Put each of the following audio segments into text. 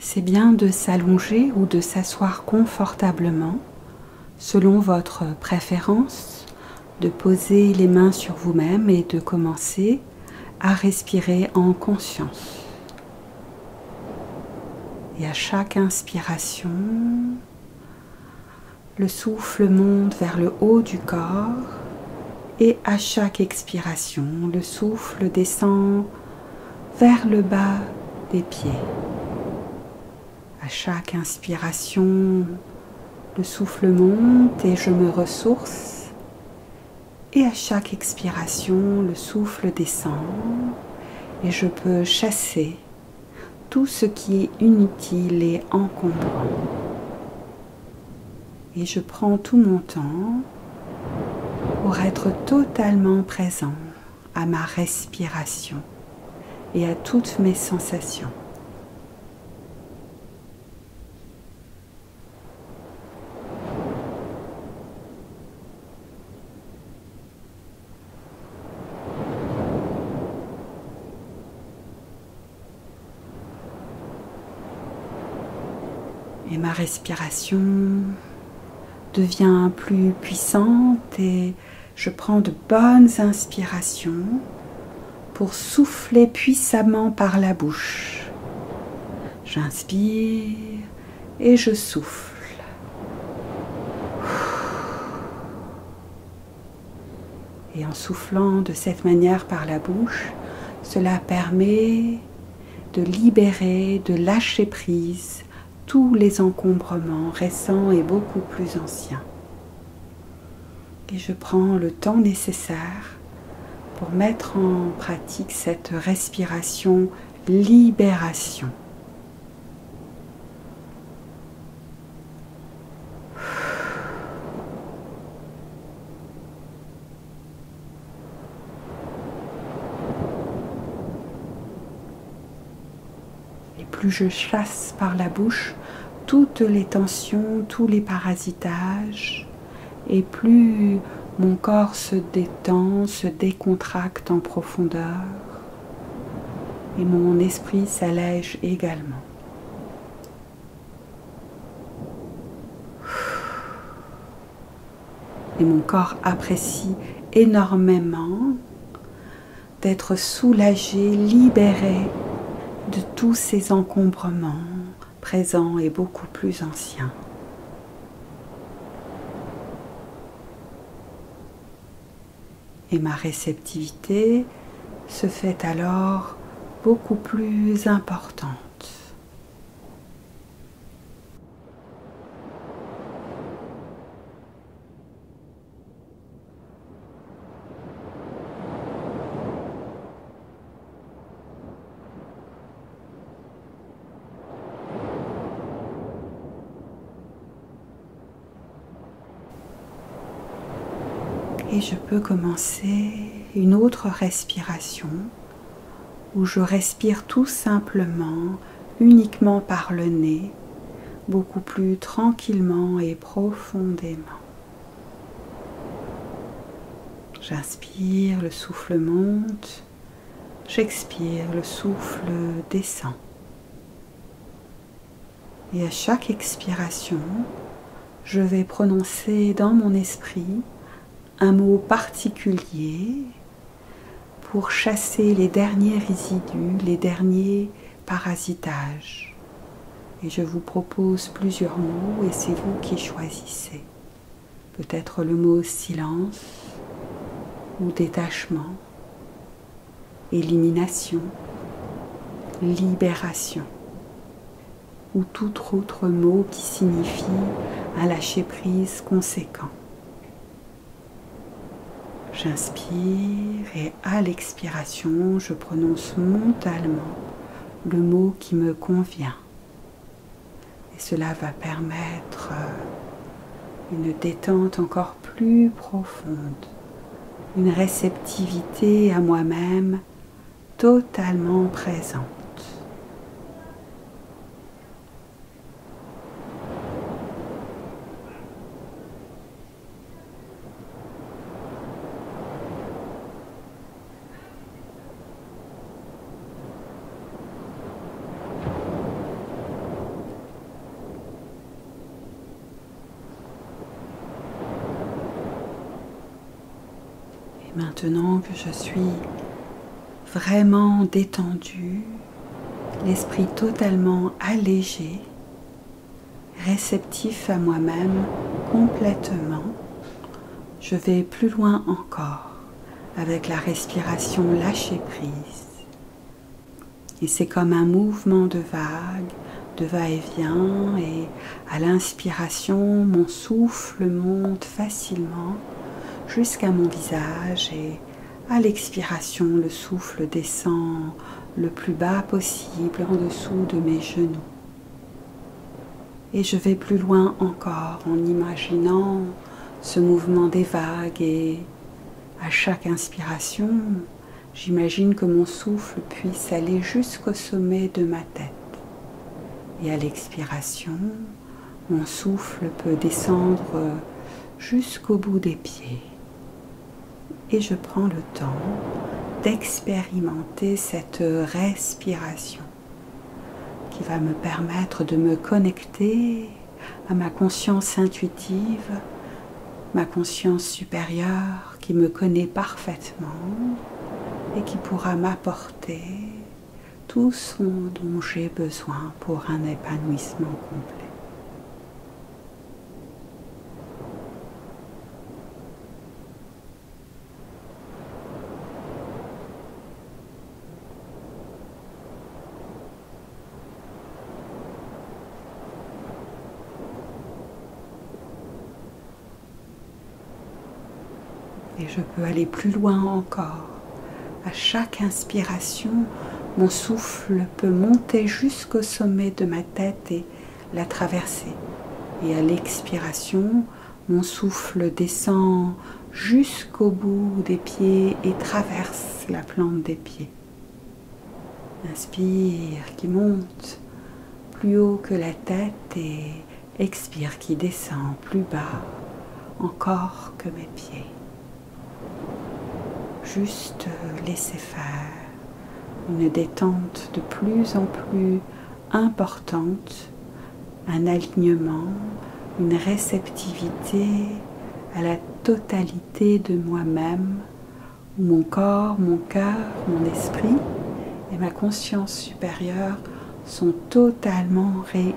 c'est bien de s'allonger ou de s'asseoir confortablement, selon votre préférence, de poser les mains sur vous-même et de commencer à respirer en conscience. Et à chaque inspiration, le souffle monte vers le haut du corps et à chaque expiration, le souffle descend vers le bas des pieds. À chaque inspiration, le souffle monte et je me ressource. Et à chaque expiration, le souffle descend et je peux chasser tout ce qui est inutile et encombrant. Et je prends tout mon temps pour être totalement présent à ma respiration et à toutes mes sensations. Et ma respiration devient plus puissante et je prends de bonnes inspirations pour souffler puissamment par la bouche. J'inspire et je souffle. Et en soufflant de cette manière par la bouche, cela permet de libérer, de lâcher prise tous les encombrements récents et beaucoup plus anciens. Et je prends le temps nécessaire pour mettre en pratique cette respiration libération. Plus je chasse par la bouche toutes les tensions, tous les parasitages, et plus mon corps se détend, se décontracte en profondeur, et mon esprit s'allège également. Et mon corps apprécie énormément d'être soulagé, libéré de tous ces encombrements présents et beaucoup plus anciens. Et ma réceptivité se fait alors beaucoup plus importante. Et je peux commencer une autre respiration où je respire tout simplement, uniquement par le nez, beaucoup plus tranquillement et profondément. J'inspire, le souffle monte, j'expire, le souffle descend. Et à chaque expiration, je vais prononcer dans mon esprit un mot particulier pour chasser les derniers résidus, les derniers parasitages. Et je vous propose plusieurs mots et c'est vous qui choisissez. Peut-être le mot silence ou détachement, élimination, libération ou tout autre mot qui signifie un lâcher-prise conséquent. J'inspire et à l'expiration, je prononce mentalement le mot qui me convient. Et cela va permettre une détente encore plus profonde, une réceptivité à moi-même totalement présente. Maintenant que je suis vraiment détendue, l'esprit totalement allégé, réceptif à moi-même complètement, je vais plus loin encore avec la respiration lâcher prise. Et c'est comme un mouvement de vague, de va-et-vient, et à l'inspiration, mon souffle monte facilement jusqu'à mon visage et à l'expiration, le souffle descend le plus bas possible en dessous de mes genoux. Et je vais plus loin encore en imaginant ce mouvement des vagues et à chaque inspiration, j'imagine que mon souffle puisse aller jusqu'au sommet de ma tête. Et à l'expiration, mon souffle peut descendre jusqu'au bout des pieds. Et je prends le temps d'expérimenter cette respiration qui va me permettre de me connecter à ma conscience intuitive, ma conscience supérieure qui me connaît parfaitement et qui pourra m'apporter tout ce dont j'ai besoin pour un épanouissement complet. Et je peux aller plus loin encore. À chaque inspiration, mon souffle peut monter jusqu'au sommet de ma tête et la traverser. Et à l'expiration, mon souffle descend jusqu'au bout des pieds et traverse la plante des pieds. Inspire qui monte plus haut que la tête et expire qui descend plus bas encore que mes pieds. Juste laisser faire une détente de plus en plus importante, un alignement, une réceptivité à la totalité de moi-même, où mon corps, mon cœur, mon esprit et ma conscience supérieure sont totalement réunis.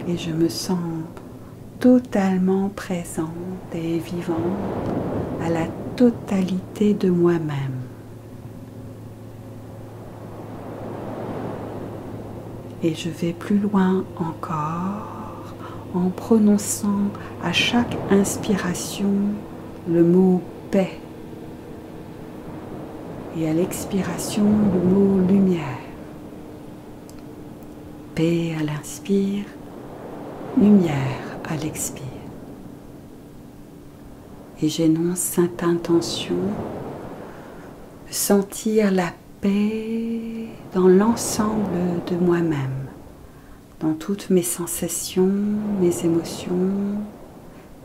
Et je me sens totalement présente et vivante à la totalité de moi-même. Et je vais plus loin encore en prononçant à chaque inspiration le mot paix et à l'expiration le mot lumière. Paix à l'inspire, lumière à l'expire. Et j'énonce cette intention de sentir la paix dans l'ensemble de moi-même, dans toutes mes sensations, mes émotions,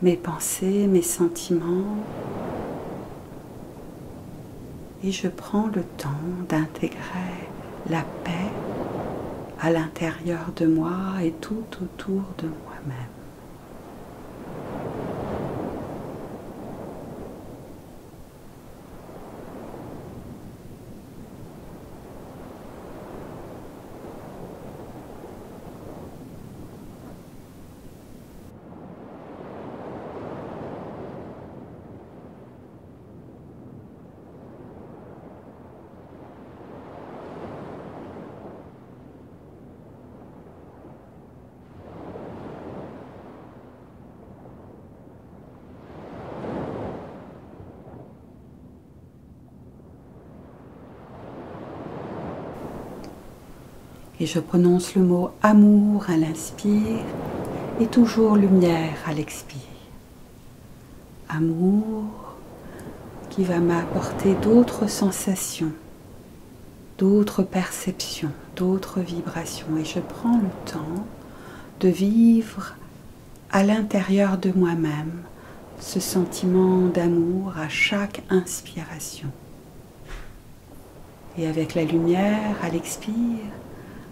mes pensées, mes sentiments. Et je prends le temps d'intégrer la paix à l'intérieur de moi et tout autour de moi-même. Et je prononce le mot amour à l'inspire et toujours lumière à l'expire. Amour qui va m'apporter d'autres sensations, d'autres perceptions, d'autres vibrations. Et je prends le temps de vivre à l'intérieur de moi-même ce sentiment d'amour à chaque inspiration. Et avec la lumière, à l'expire,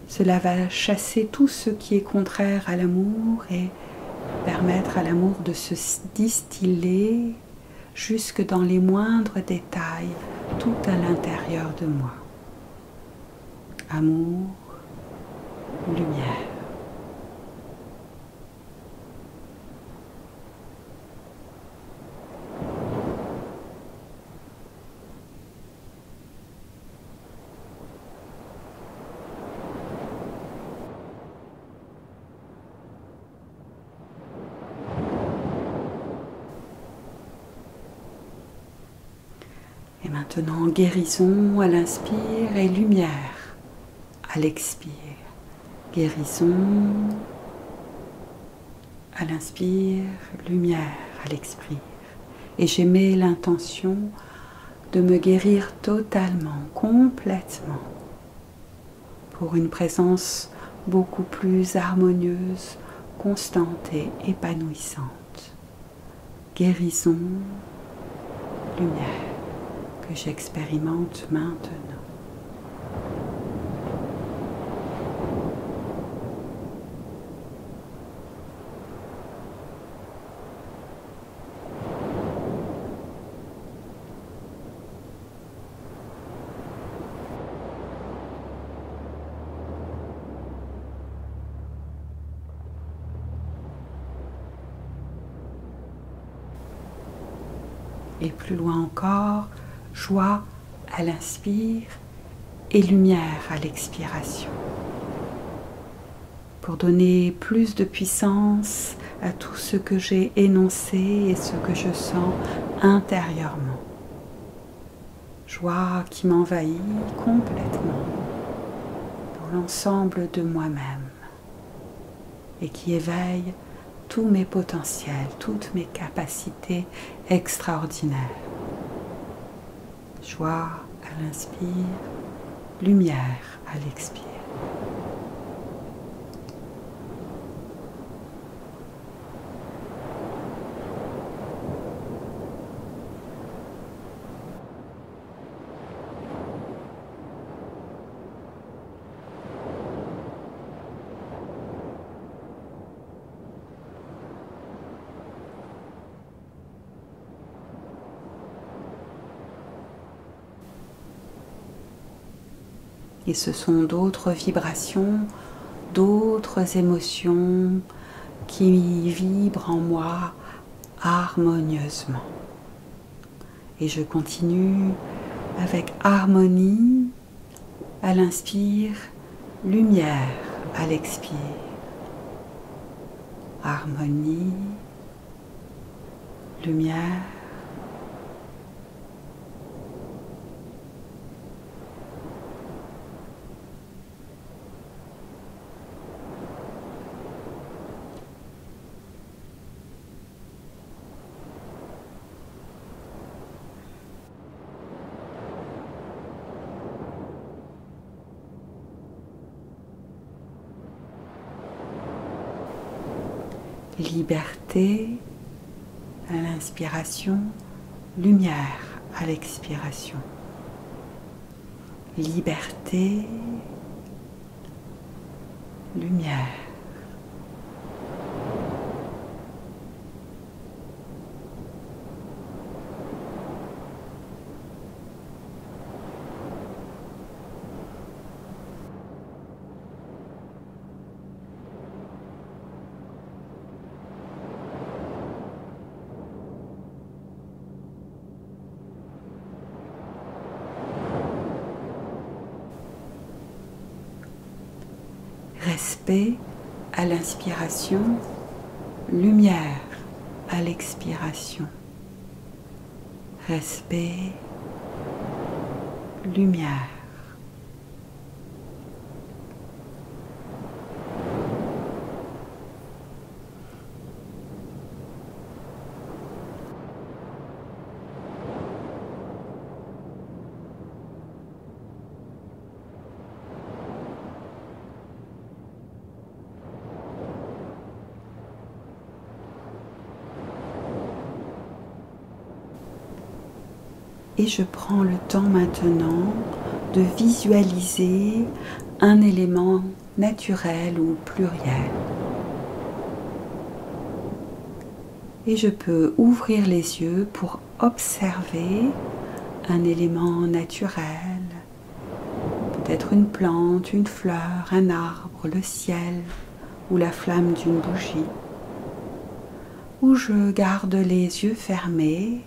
cela va chasser tout ce qui est contraire à l'amour et permettre à l'amour de se distiller jusque dans les moindres détails, tout à l'intérieur de moi. Amour, lumière. Et maintenant, guérison à l'inspire et lumière à l'expire. Guérison à l'inspire, lumière à l'expire. Et j'émets l'intention de me guérir totalement, complètement, pour une présence beaucoup plus harmonieuse, constante et épanouissante. Guérison, lumière, que j'expérimente maintenant. Et plus loin encore, joie à l'inspire et lumière à l'expiration. Pour donner plus de puissance à tout ce que j'ai énoncé et ce que je sens intérieurement. Joie qui m'envahit complètement dans l'ensemble de moi-même et qui éveille tous mes potentiels, toutes mes capacités extraordinaires. Joie à l'inspire, lumière à l'expire. Et ce sont d'autres vibrations, d'autres émotions qui vibrent en moi harmonieusement. Et je continue avec harmonie à l'inspire, lumière à l'expire. Harmonie, lumière. Liberté à l'inspiration, lumière à l'expiration. Liberté, lumière. Respect à l'inspiration, lumière à l'expiration. Respect, lumière. Et je prends le temps maintenant de visualiser un élément naturel ou pluriel. Et je peux ouvrir les yeux pour observer un élément naturel, peut-être une plante, une fleur, un arbre, le ciel ou la flamme d'une bougie, où je garde les yeux fermés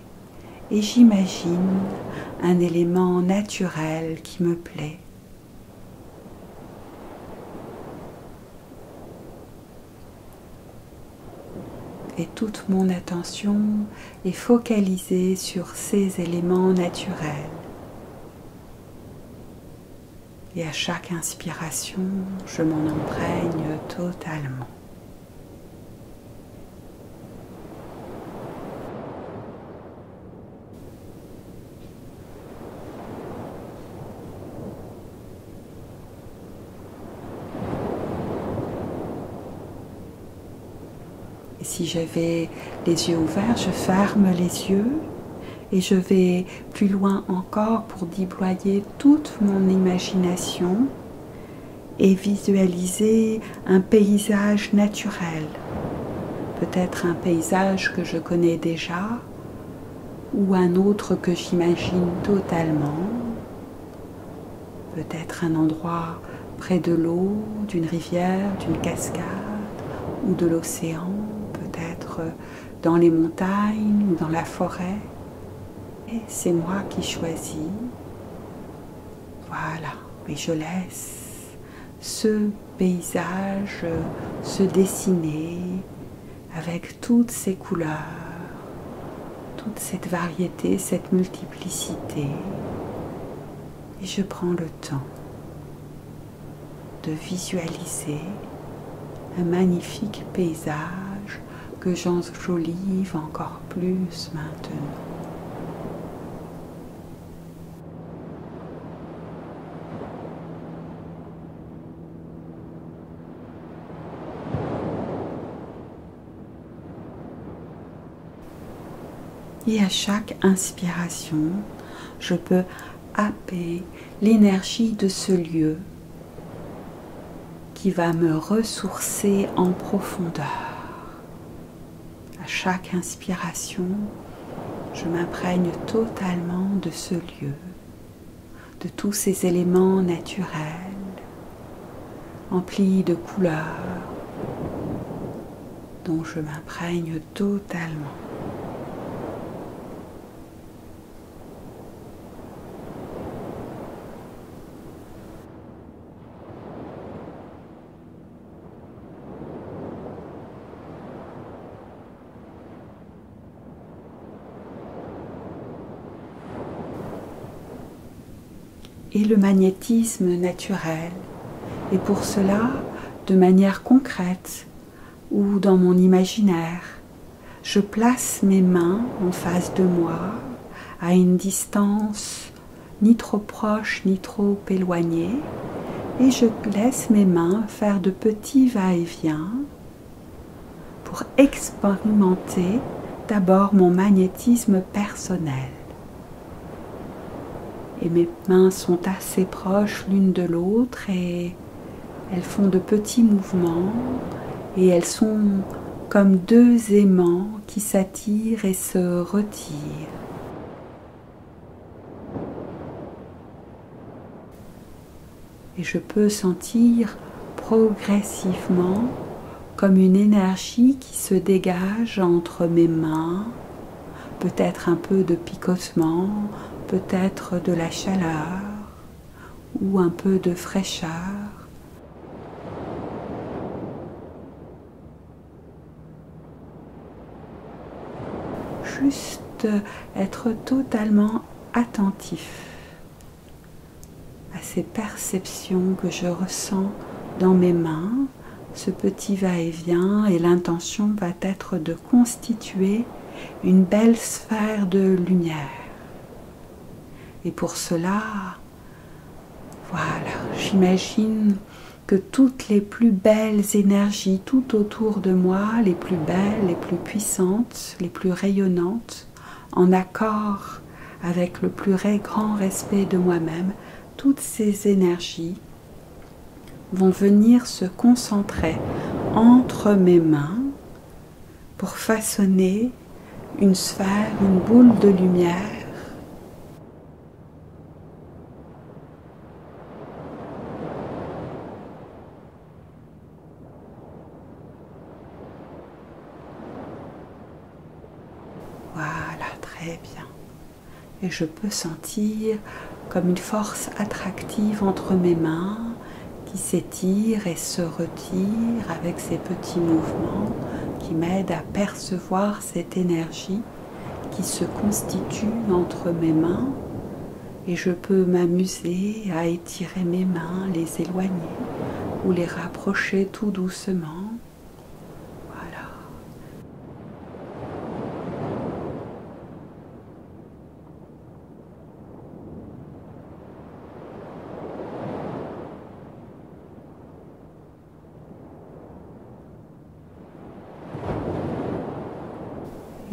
et j'imagine un élément naturel qui me plaît. Et toute mon attention est focalisée sur ces éléments naturels. Et à chaque inspiration, je m'en imprègne totalement. Et si j'avais les yeux ouverts, je ferme les yeux et je vais plus loin encore pour déployer toute mon imagination et visualiser un paysage naturel. Peut-être un paysage que je connais déjà ou un autre que j'imagine totalement. Peut-être un endroit près de l'eau, d'une rivière, d'une cascade ou de l'océan. Peut-être dans les montagnes ou dans la forêt. Et c'est moi qui choisis. Voilà, et je laisse ce paysage se dessiner avec toutes ces couleurs, toute cette variété, cette multiplicité. Et je prends le temps de visualiser un magnifique paysage que j'enjolive encore plus maintenant. Et à chaque inspiration, je peux happer l'énergie de ce lieu qui va me ressourcer en profondeur. À chaque inspiration, je m'imprègne totalement de ce lieu, de tous ces éléments naturels, emplis de couleurs, dont je m'imprègne totalement. Et le magnétisme naturel. Et pour cela, de manière concrète ou dans mon imaginaire, je place mes mains en face de moi à une distance ni trop proche ni trop éloignée et je laisse mes mains faire de petits va-et-vient pour expérimenter d'abord mon magnétisme personnel. Et mes mains sont assez proches l'une de l'autre et elles font de petits mouvements et elles sont comme deux aimants qui s'attirent et se retirent. Et je peux sentir progressivement comme une énergie qui se dégage entre mes mains, peut-être un peu de picotement, peut-être de la chaleur ou un peu de fraîcheur. Juste être totalement attentif à ces perceptions que je ressens dans mes mains, ce petit va-et-vient, et l'intention va être de constituer une belle sphère de lumière. Et pour cela, voilà, j'imagine que toutes les plus belles énergies tout autour de moi, les plus belles, les plus puissantes, les plus rayonnantes, en accord avec le plus grand respect de moi-même, toutes ces énergies vont venir se concentrer entre mes mains pour façonner une sphère, une boule de lumière Voilà, très bien. Et je peux sentir comme une force attractive entre mes mains qui s'étire et se retire avec ces petits mouvements qui m'aident à percevoir cette énergie qui se constitue entre mes mains. Et je peux m'amuser à étirer mes mains, les éloigner ou les rapprocher tout doucement. Voilà.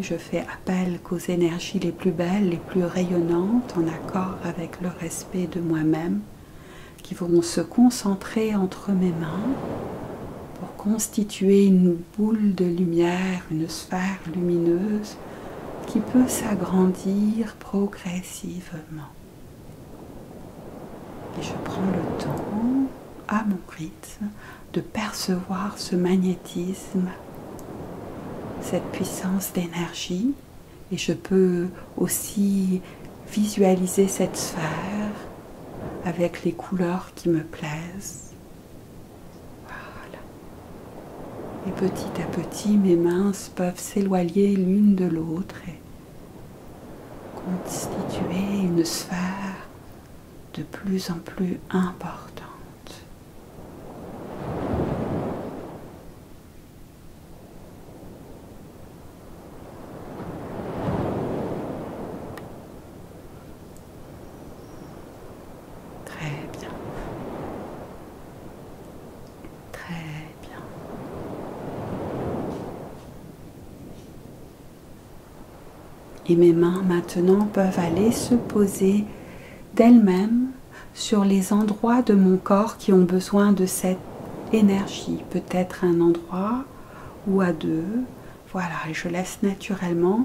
Je fais appel qu'aux énergies les plus belles, les plus rayonnantes, en accord avec le respect de moi-même, qui vont se concentrer entre mes mains pour constituer une boule de lumière, une sphère lumineuse qui peut s'agrandir progressivement. Et je prends le temps, à mon rythme, de percevoir ce magnétisme, cette puissance d'énergie, et je peux aussi visualiser cette sphère avec les couleurs qui me plaisent. Voilà. Et petit à petit, mes mains peuvent s'éloigner l'une de l'autre et constituer une sphère de plus en plus importante. Et mes mains maintenant peuvent aller se poser d'elles-mêmes sur les endroits de mon corps qui ont besoin de cette énergie. Peut-être un endroit ou à deux. Voilà, et je laisse naturellement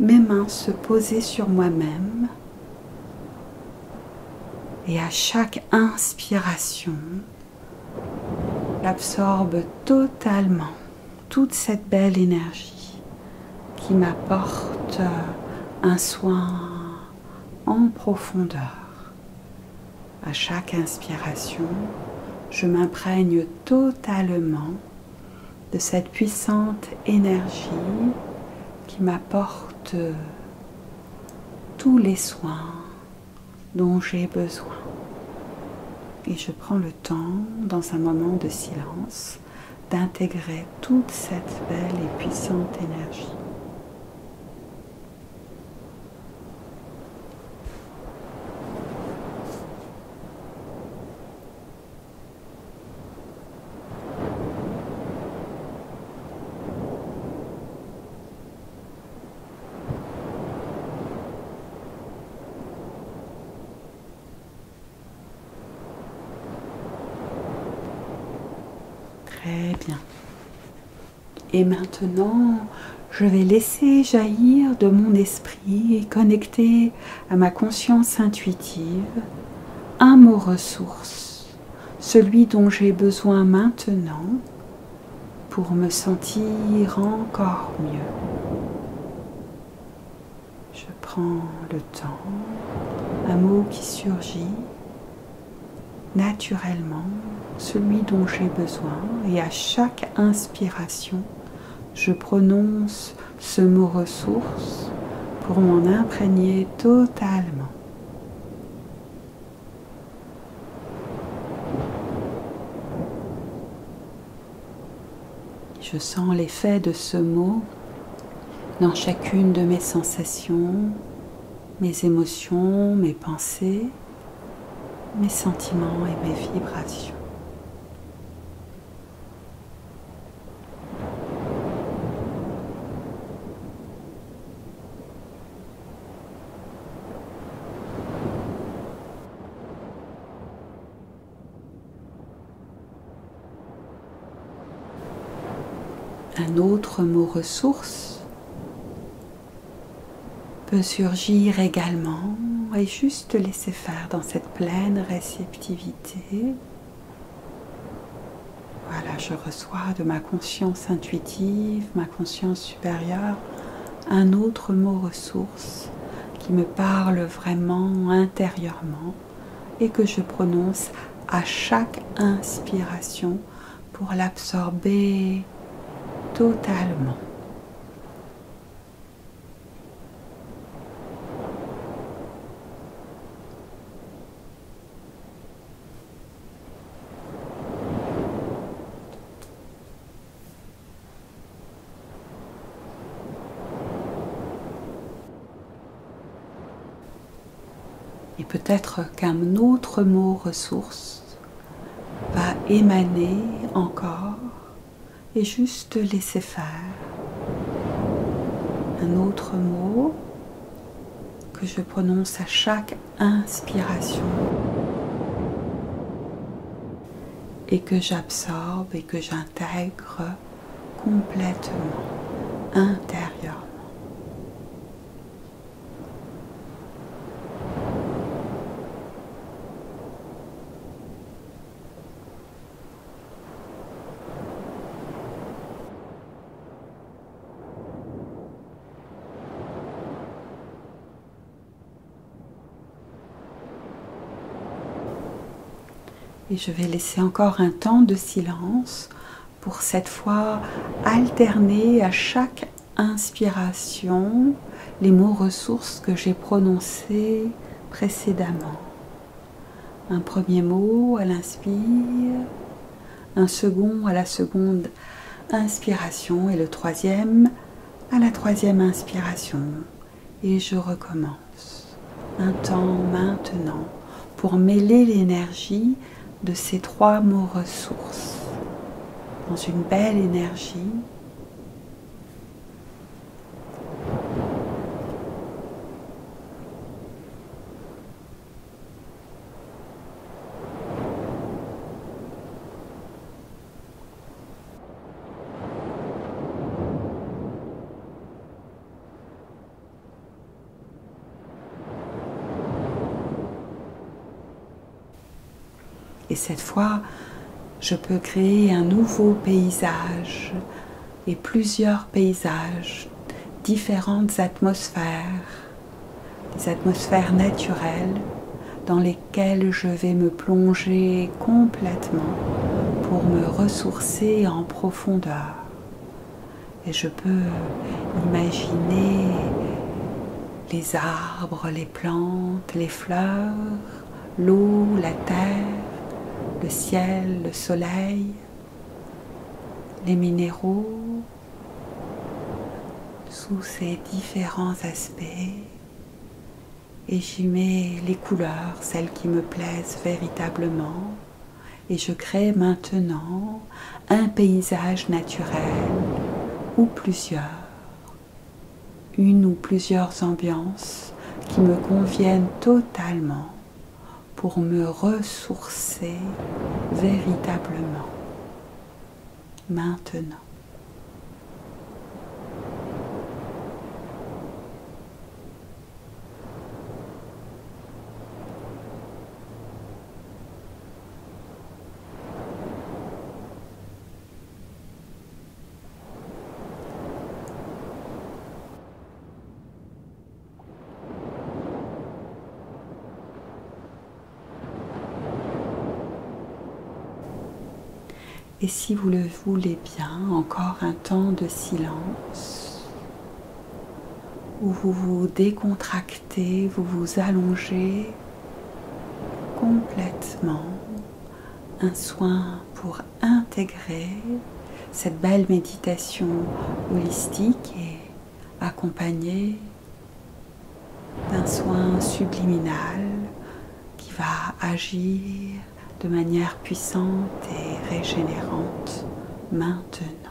mes mains se poser sur moi-même. Et à chaque inspiration, j'absorbe totalement toute cette belle énergie qui m'apporte un soin en profondeur. À chaque inspiration, je m'imprègne totalement de cette puissante énergie qui m'apporte tous les soins dont j'ai besoin. Et je prends le temps, dans un moment de silence, d'intégrer toute cette belle et puissante énergie. Très bien. Et maintenant, je vais laisser jaillir de mon esprit et connecter à ma conscience intuitive un mot ressource, celui dont j'ai besoin maintenant pour me sentir encore mieux. Je prends le temps, un mot qui surgit naturellement, celui dont j'ai besoin, et à chaque inspiration, je prononce ce mot ressource pour m'en imprégner totalement. Je sens l'effet de ce mot dans chacune de mes sensations, mes émotions, mes pensées, mes sentiments et mes vibrations. Un autre mot ressource peut surgir également et juste laisser faire dans cette pleine réceptivité. Voilà, je reçois de ma conscience intuitive, ma conscience supérieure, un autre mot ressource qui me parle vraiment intérieurement et que je prononce à chaque inspiration pour l'absorber totalement. Et peut-être qu'un autre mot ressource va émaner encore et juste laisser faire. Un autre mot que je prononce à chaque inspiration et que j'absorbe et que j'intègre complètement, intérieurement. Et je vais laisser encore un temps de silence pour cette fois alterner à chaque inspiration les mots ressources que j'ai prononcés précédemment. Un premier mot à l'inspire, un second à la seconde inspiration et le troisième à la troisième inspiration. Et je recommence. Un temps maintenant pour mêler l'énergie de ces trois mots ressources dans une belle énergie. Et cette fois, je peux créer un nouveau paysage et plusieurs paysages, différentes atmosphères, des atmosphères naturelles dans lesquelles je vais me plonger complètement pour me ressourcer en profondeur. Et je peux imaginer les arbres, les plantes, les fleurs, l'eau, la terre, le ciel, le soleil, les minéraux, sous ces différents aspects. Et j'y mets les couleurs, celles qui me plaisent véritablement. Et je crée maintenant un paysage naturel ou plusieurs, une ou plusieurs ambiances qui me conviennent totalement pour me ressourcer véritablement maintenant. Et si vous le voulez bien, encore un temps de silence où vous vous décontractez, vous vous allongez complètement. Un soin pour intégrer cette belle méditation holistique et accompagnée d'un soin subliminal qui va agir de manière puissante et régénérante maintenant.